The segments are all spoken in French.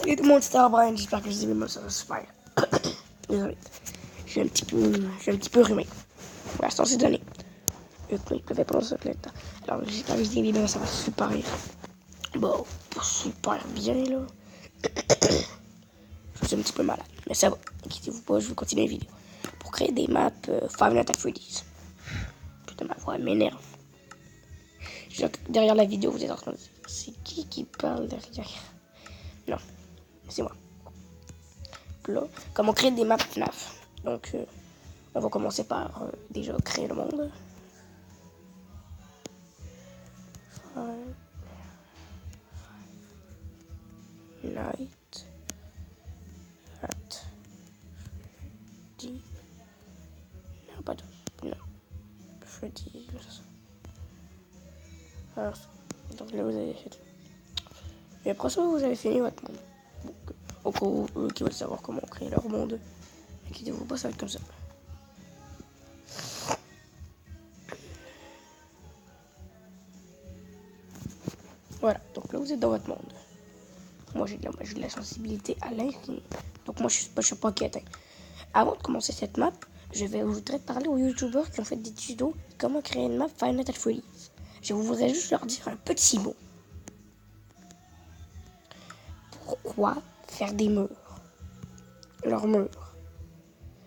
Et tout le monde, c'était Brian. J'espère que je dis mes mots, ça va super. Désolé. Je suis un petit peu rhumé. Pour l'instant, c'est donné. Il pleuvait pendant ce temps. Alors, j'espère que je dis mes mots, ça va super rire. Bon, super bien, là. Je suis un petit peu malade, mais ça va. Inquiétez-vous pas, je vais continuer la vidéo. Pour créer des maps Five Nights at Freddy's. Putain, ma voix m'énerve. Derrière la vidéo, vous êtes en train de dire, c'est qui parle derrière? Non, c'est moi. Là, comment créer des maps FNAF. Donc, on va commencer par déjà créer le monde. Five Nights at Freddy's. Non, pas de... Non. Freddy's. Alors, donc là, vous avez fait. Et après ça, vous avez fini votre monde. Donc, au cas où eux qui veulent savoir comment créer leur monde, inquiétez-vous pas, ça va être comme ça. Voilà, donc là, vous êtes dans votre monde. Moi, j'ai de la sensibilité à l'infini. Donc, moi, je suis pas inquiète. Avant de commencer cette map, je voudrais parler aux youtubeurs qui ont fait des tutos comment créer une map Five Nights at Freddy's. Je voudrais juste leur dire un petit mot. Pourquoi faire des murs? Leurs murs.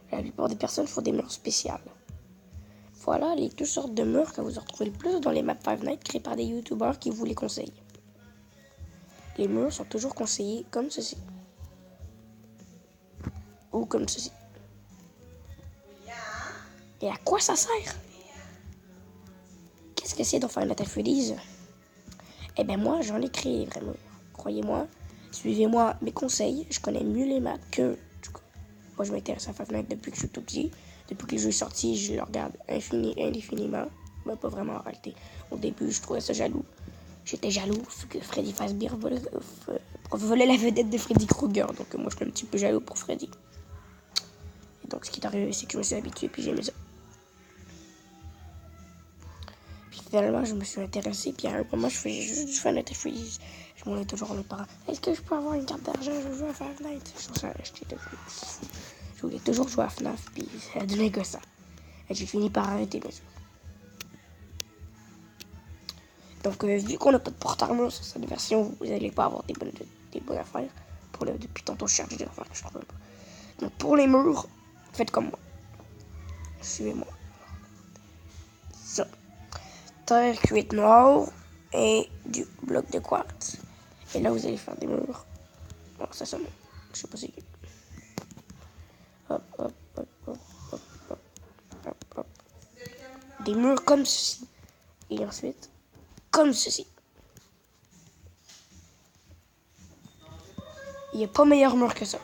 La plupart des personnes font des murs spéciales. Voilà les deux sortes de murs que vous retrouvez le plus dans les maps Five Nights créées par des youtubeurs qui vous les conseillent. Les murs sont toujours conseillés comme ceci. Ou comme ceci. Et à quoi ça sert? Qu'est-ce que c'est dans Five Nights at Freddy's? Eh ben moi, j'en ai créé vraiment. Croyez-moi, suivez-moi mes conseils. Je connais mieux les maps que... Moi, je m'intéresse à Five Nights depuis que je suis tout petit. Depuis que le jeu est sorti, je le regarde indéfiniment. Mais pas vraiment en réalité. Au début, je trouvais ça jaloux. J'étais jaloux que Freddy Fazbear volait la vedette de Freddy Krueger. Donc moi, je suis un petit peu jaloux pour Freddy. Et donc, ce qui est arrivé, c'est que je me suis habitué puis j'ai aimé ça. Puis finalement, je me suis intéressé. Puis à un moment, je faisais juste du Five Nights at Freddy's. Je demandais toujours à mes parents, est-ce que je peux avoir une carte d'argent? Je veux jouer à Five Nights. Je trouve ça acheté de fou. Je voulais toujours jouer à FNAF. Puis ça donnait que ça. Et j'ai fini par arrêter, bien sûr. Donc, vu qu'on n'a pas de porte-armure sur cette version, vous n'allez pas avoir des bonnes affaires. Depuis tantôt, je cherche des affaires, je trouve pas. Donc, pour les murs, faites comme moi. Suivez-moi. Ça. Terre cuite noire et du bloc de quartz. Et là, vous allez faire des murs. Bon, ça sonne. Je sais pas si. Hop, hop, hop, hop, hop, hop, hop, hop. Des murs comme ceci. Et ensuite, comme ceci. Il n'y a pas meilleur mur que ça.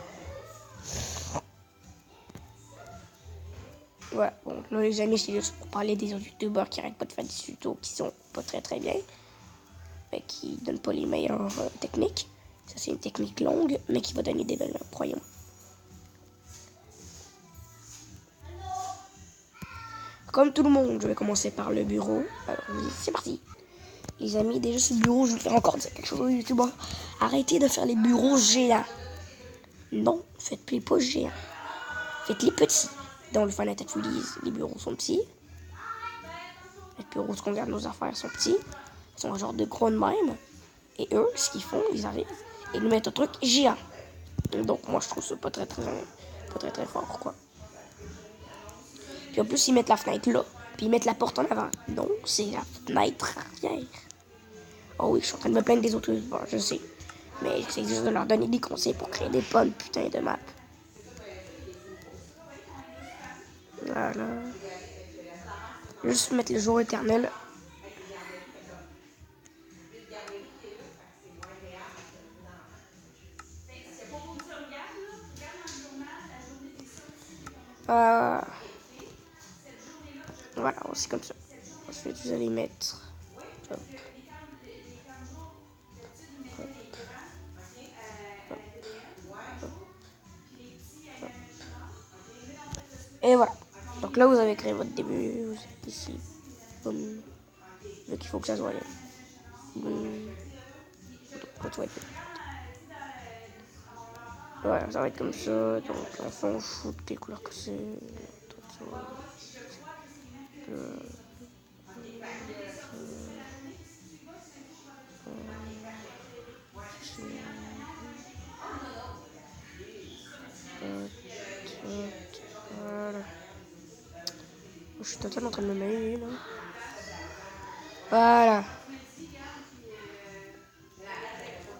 Voilà, bon, là les amis, c'est juste pour parler des autres youtubeurs qui arrêtent pas de faire des tutos qui sont pas très bien, mais qui donnent pas les meilleures techniques. Ça, c'est une technique longue, mais qui va donner des belles mains, croyez-moi. Comme tout le monde, je vais commencer par le bureau. Alors, c'est parti. Les amis, déjà ce bureau, je vais faire encore dire quelque chose aux youtubeurs. Arrêtez de faire les bureaux géants. Non, faites-les pas géants. Faites-les petits. Dans le Five Nights at Freddy's, les bureaux sont petits. Les bureaux où on garde nos affaires sont petits. Ils sont un genre de gros de même. Et eux, ce qu'ils font, ils arrivent et ils mettent un truc géant. Donc moi, je trouve ça pas très fort, quoi. Puis en plus, ils mettent la fenêtre là. Puis ils mettent la porte en avant. Donc, c'est la fenêtre arrière. Oh oui, je suis en train de me plaindre des autres youtubeurs, je sais. Mais j'essaie juste de leur donner des conseils pour créer des bonnes putains de maps. Voilà. Juste mettre le jour éternel. Voilà, c'est comme ça. Ensuite, vous allez mettre... Hop. Et voilà. Donc là, vous avez créé votre début. Vous êtes ici. Boum. Donc il faut que ça soit là. Boum. Voilà, ça va être comme ça. Donc, on s'en fout des couleurs que c'est. Voilà. Je suis totalement en train de me mêler là. Voilà.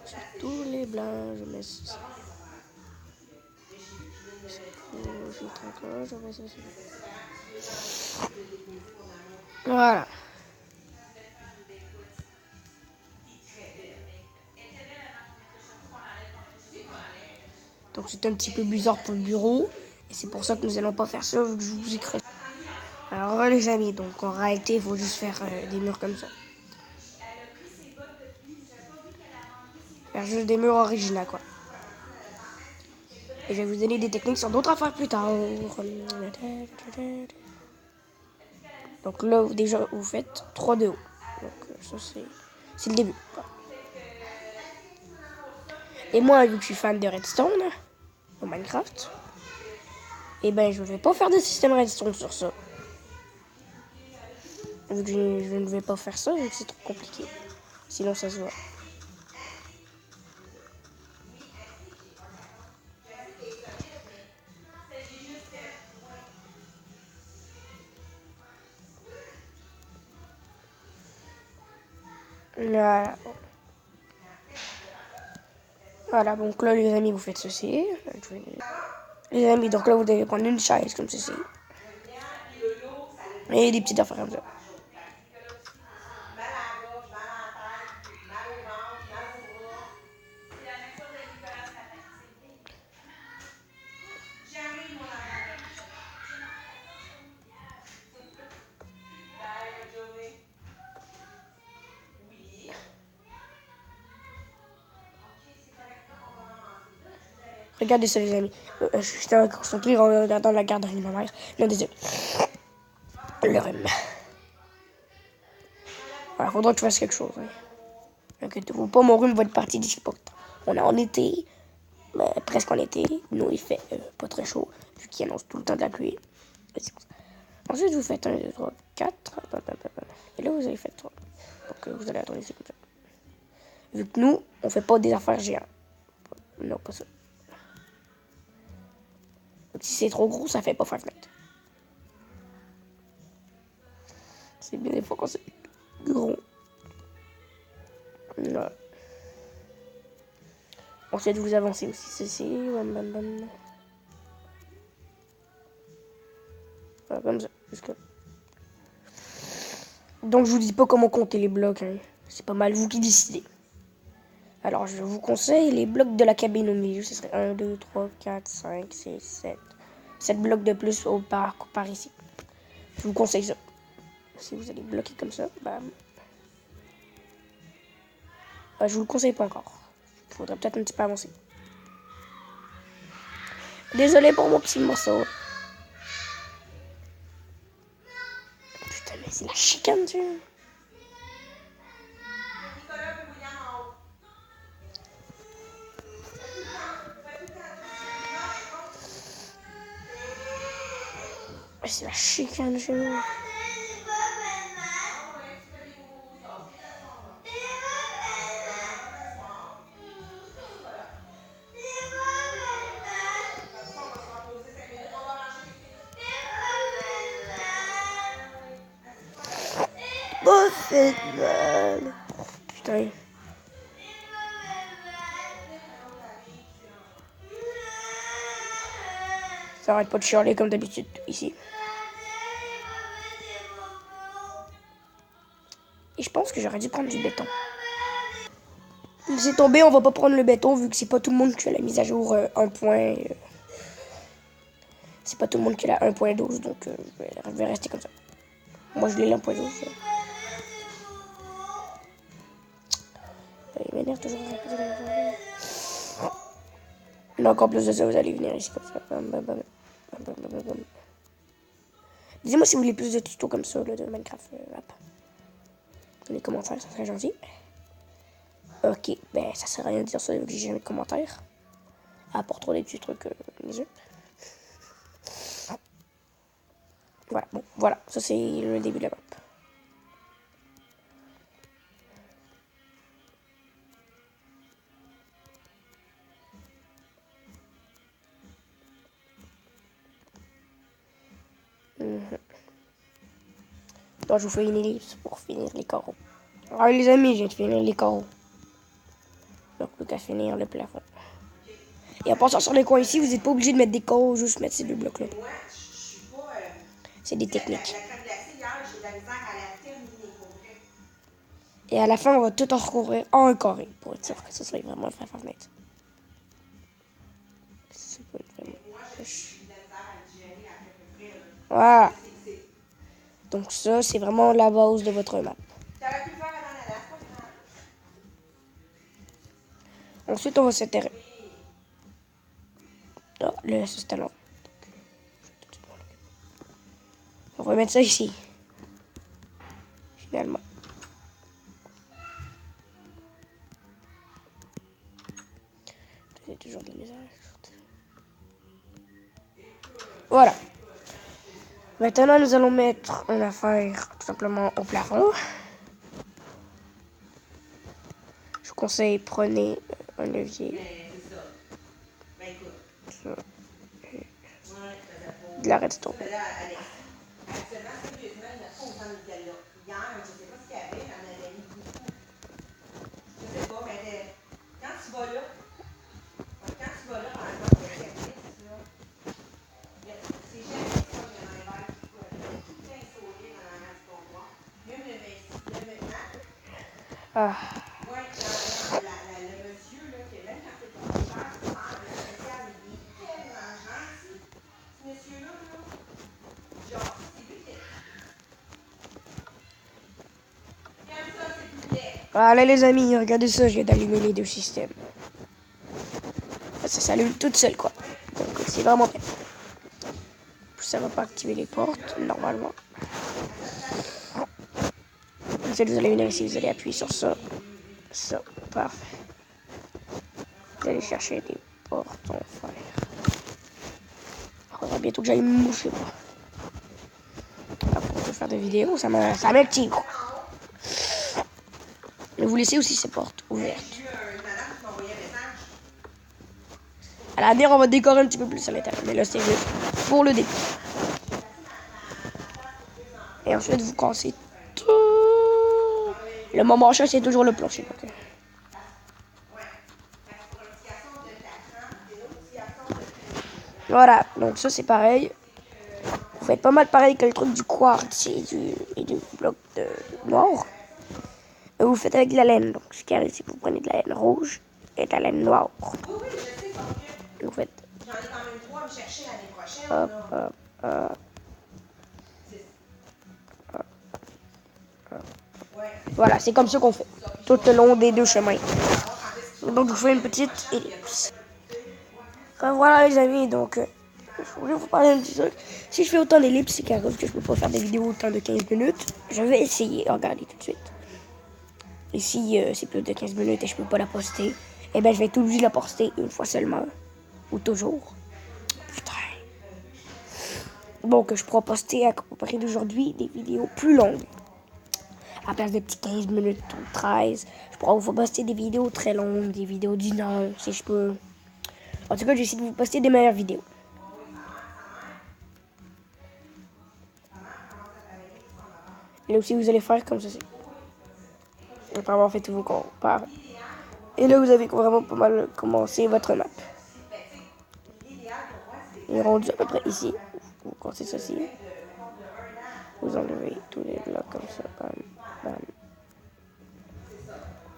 Sur tous les blancs, je mets ça. Je mets encore, je mets ça. Voilà. Donc c'est un petit peu bizarre pour le bureau. Et c'est pour ça que nous n'allons pas faire ça vu que je vous ai créé. Alors les amis, donc en réalité il faut juste faire des murs comme ça. Faire juste des murs originaux quoi. Et je vais vous donner des techniques sur d'autres affaires plus tard. Donc là déjà vous faites 3 de haut. Donc ça c'est le début. Et moi vu que je suis fan de Redstone au Minecraft, et ben je vais pas faire de système Redstone sur ça. Vu que je ne vais pas faire ça, vu que c'est trop compliqué. Sinon ça se voit. Voilà. Voilà, donc là les amis vous faites ceci. Les amis, donc là vous devez prendre une chaise comme ceci. Et des petites affaires comme ça. Regardez ça les amis. J'étais concentré en regardant la garderie de ma mère. Non, désolé. Le rhume. Voilà, faudra que je fasse quelque chose. Hein. Inquiétez-vous pas, mon rhume va être parti d'ici pas. On est en été, mais presque en été. Nous, il fait pas très chaud, vu qu'il annonce tout le temps de la pluie. Ensuite, vous faites 1, 2, 3, 4. Et là, vous avez fait 3. Donc, vous allez attendre ici comme ça. Vu que nous, on fait pas des affaires géantes. Non, pas ça. Donc, si c'est trop gros, ça fait pas 5 mètres. C'est bien des fois quand c'est gros. Là. Ensuite, vous avancez aussi ceci. Voilà, comme ça. Jusque là. Donc, je vous dis pas comment compter les blocs. Hein. C'est pas mal vous qui décidez. Alors, je vous conseille les blocs de la cabine au milieu. Ce serait 1, 2, 3, 4, 5, 6, 7. 7 blocs de plus par ici. Je vous conseille ça. Si vous allez bloquer comme ça, bah, je vous le conseille pas encore. Il faudrait peut-être un petit peu avancer. Désolé pour mon petit morceau. Putain, mais c'est la chicane, tu vois. C'est la chicane chez nous. Oh, c'est mal. Putain. Ça arrête pas de chialer comme d'habitude ici. Et je pense que j'aurais dû prendre du béton. C'est tombé, on va pas prendre le béton vu que c'est pas tout le monde qui a la mise à jour 1. C'est pas tout le monde qui a la 1.12, donc je vais rester comme ça. Moi je l'ai la 1.12. Il m'énerve toujours. Là encore plus de ça, vous allez venir ici comme ça. Dites-moi si vous voulez plus de tutos comme ça là, de Minecraft. Dans les commentaires, ça serait gentil. Ok, ben ça sert à rien de dire ça vu que j'ai jamais de commentaires. Ah, pour trop des petits trucs, les yeux. Voilà, bon, voilà, ça c'est le début de la map. Donc, je vous fais une ellipse pour finir les carreaux. Alors les amis, je viens de finir les carreaux. Donc, plus qu'à finir le plafond. Et en passant sur les coins ici, vous n'êtes pas obligé de mettre des carreaux, juste mettre ces deux blocs-là. C'est des techniques. Et à la fin, on va tout en recouvrir en un carré, pour être sûr que ce soit vraiment une vraie fenêtre. Voilà. Donc ça, c'est vraiment la base de votre map. Ensuite, on va s'intéresser. Oh, là, ça c'était long. On va mettre ça ici. Finalement. C'est toujours de la misère. Voilà. Maintenant, nous allons mettre une affaire tout simplement au plafond. Je vous conseille, prenez un levier. Ça. De la redstone. Ah. Voilà les amis, regardez ça, je viens d'allumer les deux systèmes. Ça s'allume toute seule quoi. Donc c'est vraiment bien. Ça va pas activer les portes normalement. Vous allez venir ici, vous allez appuyer sur ça. Ça, parfait. Vous allez chercher des portes en fer. Il faudra bientôt que j'aille me moucher moi. Pour faire des vidéos, ça m'active. Mais vous laissez aussi ces portes ouvertes. À l'avenir, on va décorer un petit peu plus à l'intérieur. Mais là, c'est juste pour le début. Et ensuite, vous cassez tout. Le moment chat, c'est toujours le plancher. Donc. Voilà, donc ça, c'est pareil. Vous faites pas mal pareil que le truc du quartz et du bloc de noir. Et vous faites avec de la laine. Donc, ce qui arrive, c'est que vous prenez de la laine rouge et de la laine noire. Et vous faites. Hop, hop, hop. Voilà, c'est comme ça qu'on fait. Tout le long des deux chemins. Donc, je vous fais une petite ellipse. Voilà, les amis. Donc, je voulais vous parler un petit truc. Si je fais autant d'ellipses, c'est qu'à cause que je peux pas faire des vidéos autant de 15 minutes. Je vais essayer. Regardez tout de suite. Et si c'est plus de 15 minutes et je peux pas la poster, eh ben je vais être obligé de la poster une fois seulement. Ou toujours. Putain. Bon, que je pourrai poster à partir d'aujourd'hui des vidéos plus longues. À place de petits 15 minutes ou 13. Je pourrai vous poster des vidéos très longues, des vidéos d'une heure, si je peux. En tout cas, j'essaie de vous poster des meilleures vidéos. Là aussi, vous allez faire comme ceci. Après avoir fait tous vos comptes. Et là, vous avez vraiment pas mal commencé votre map. Il est rendu à peu près ici. Vous comptez ceci. Vous enlevez tous les blocs comme ça. Bam, bam.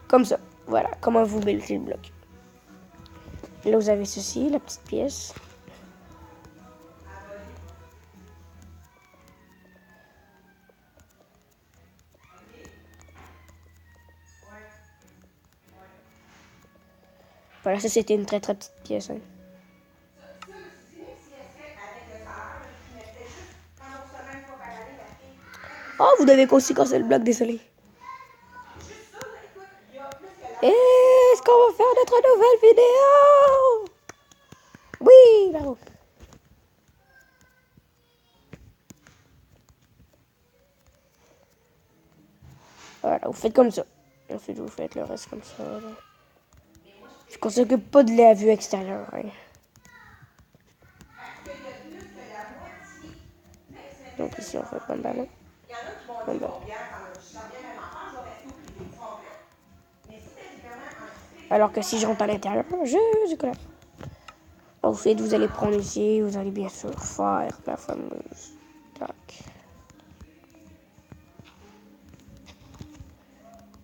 Comme ça. Voilà, comment vous mettez le bloc. Et là, vous avez ceci, la petite pièce. Voilà, ça c'était une très très petite pièce. Hein. Oh, vous devez aussi casser le bloc, désolé. Est-ce qu'on va faire notre nouvelle vidéo? Oui, bravo. Voilà, vous faites comme ça. Ensuite, vous faites le reste comme ça. Là. Je ne s'occupe pas de la vue extérieure. Hein. Donc ici, on fait pas de ballon. Pas de ballon. Alors que si je rentre à l'intérieur, je colère. Ensuite, vous allez prendre ici, vous allez bien sûr faire la fameuse. Tac.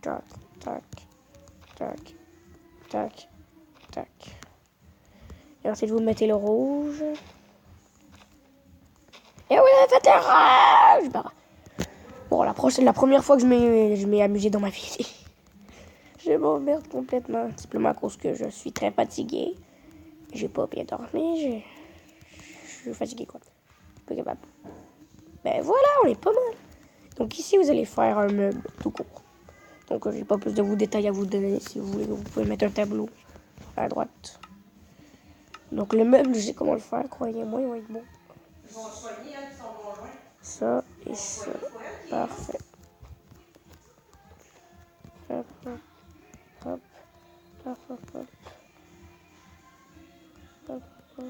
Tac, tac, tac, tac, tac. Et ensuite, vous mettez le rouge. Et vous avez fait le rouge. Bah. Bon, la première fois que je m'ai amusé dans ma vie. Je m'emmerde complètement. Simplement à cause que je suis très fatigué. J'ai pas bien dormi. Je suis fatigué, quoi. Pas capable. Ben voilà, on est pas mal. Donc ici, vous allez faire un meuble tout court. Donc j'ai pas plus de vous détails à vous donner. Si vous voulez, vous pouvez mettre un tableau à droite. Donc le meuble, je sais comment le faire, croyez-moi, il va être bon. Ça et ça. Parfait. Hop, hop, hop, hop, hop, hop. Hop, hop.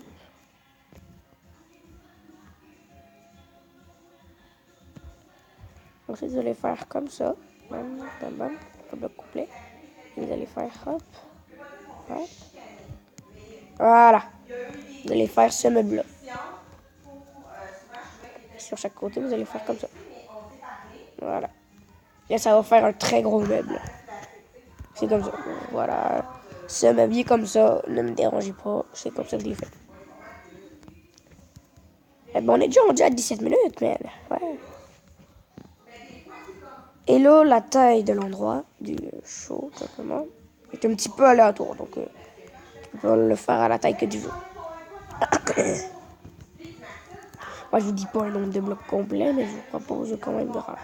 Ensuite, vous allez faire comme ça. Bam, bam, bam. Le bloc complet. Et vous allez faire hop, hop. Voilà. Vous allez faire ce meuble-là. Sur chaque côté, vous allez faire comme ça. Voilà. Et ça va faire un très gros meuble. C'est comme ça. Voilà. Se m'habiller comme ça, ne me dérangez pas. C'est comme ça que je l'ai fait. Et bon, on est déjà rendu à 17 minutes, mais ouais. Et là, la taille de l'endroit du show, tout simplement, est un petit peu aléatoire. Donc, tu peux le faire à la taille que tu veux. Moi, je vous dis pas un nombre de blocs complet, mais je vous propose quand même de faire.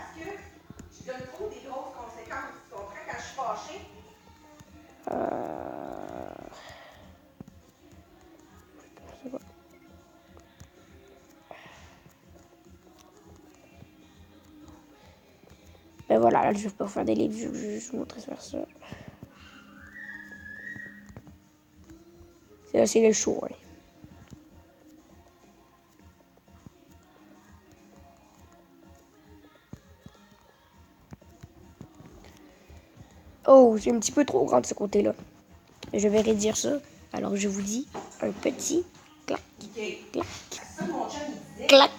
Ben voilà, là, je vais pas faire des livres, je vais juste vous montrer faire ça. C'est le show, ouais. Oh, c'est un petit peu trop grand de ce côté-là. Je vais réduire ça. Alors, je vous dis un petit clac, clac, clac.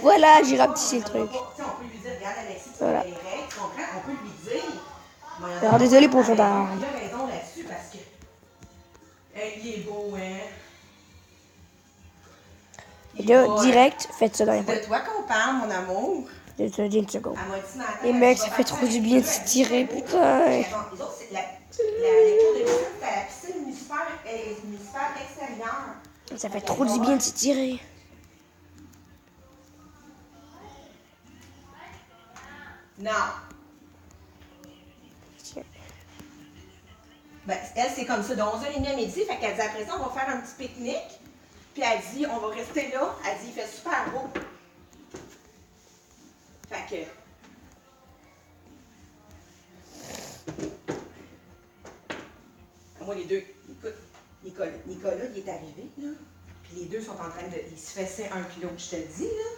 Voilà, j'ai rapetissé le truc. Voilà. Alors, désolé pour le fondard. Et là, direct, faites ça dans les points. C'est de toi qu'on parle, mon amour. Je te dis une seconde. Et mec, ça fait trop du bien de se tirer, putain. Les autres, c'est la cour de piscine, c'est la piscine municipale extérieure. Ça fait trop du bien de se tirer. Non. Ben, elle, c'est comme ça, de 11h30 à midi. Fait qu'elle dit, après ça, on va faire un petit pique-nique. Puis elle dit, on va rester là. Elle dit, il fait super beau. Fait que... Moi, les deux, écoute, Nicolas, il est arrivé, là. Puis les deux sont en train de... Ils se fessaient 1 kilo, je te le dis, là.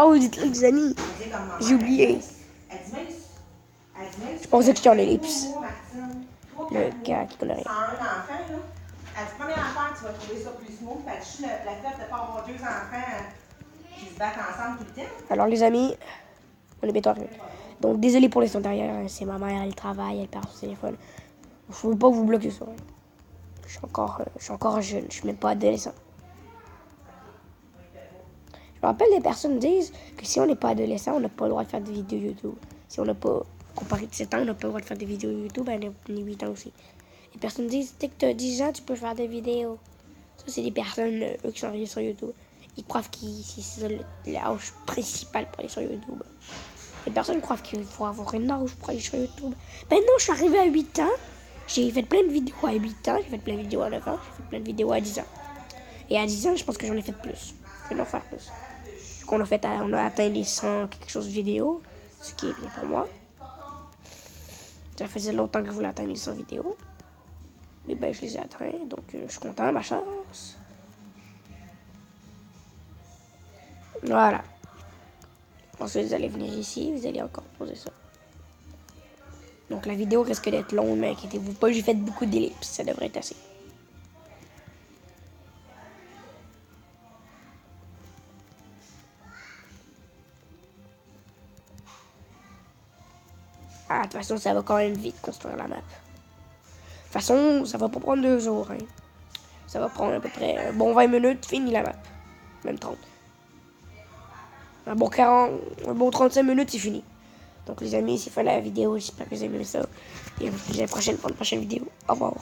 Oh, dites-le, les amis. J'ai oublié. Elle dit, même... Je pensais que j'étais en ellipse. Le gars qui connaît rien. Sans un enfant, là. Elle dit, première affaire, tu vas trouver ça plus smooth. Puis elle dit, la fait de ne pas avoir 2 enfants qui se battent ensemble tout le temps. Alors, les amis, on est bientôt arrivé. Donc, désolé pour les sons derrière. C'est ma mère, elle travaille, elle perd son téléphone. Faut pas vous bloquer ça. Je suis encore jeune, je suis même pas adolescent. Je me rappelle, les personnes disent que si on n'est pas adolescent, on n'a pas le droit de faire des vidéos YouTube. Si on n'a pas, comparé de 7 ans, on n'a pas le droit de faire des vidéos YouTube, on a 8 ans aussi. Les personnes disent, dès que tu as 10 ans, tu peux faire des vidéos. Ça, c'est des personnes, eux, qui sont arrivés sur YouTube. Ils croient que c'est l'âge principal pour aller sur YouTube. Les personnes croient qu'il faut avoir une âge pour aller sur YouTube. Ben non, je suis arrivé à 8 ans. J'ai fait plein de vidéos à 8 ans, j'ai fait plein de vidéos à 9 ans, j'ai fait plein de vidéos à 10 ans. Et à 10 ans, je pense que j'en ai fait plus. Je vais en faire plus. On a atteint les 100 quelque chose de vidéos, ce qui est bien pour moi. Ça faisait longtemps que je voulais atteindre les 100 vidéos. Mais ben, je les ai atteints, donc je suis content, ma chance. Voilà. Ensuite, vous allez venir ici, vous allez encore poser ça. Donc la vidéo risque d'être longue, mais inquiétez-vous pas, j'ai fait beaucoup d'ellipses, ça devrait être assez. Ah, de toute façon, ça va quand même vite construire la map. De toute façon, ça va pas prendre 2 jours. Hein. Ça va prendre à peu près un bon 20 minutes, fini la map. Même 30. Un bon 35 minutes, c'est fini. Donc les amis, c'est fait la vidéo. J'espère que vous avez aimé ça. Et à la prochaine pour une prochaine vidéo. Au revoir.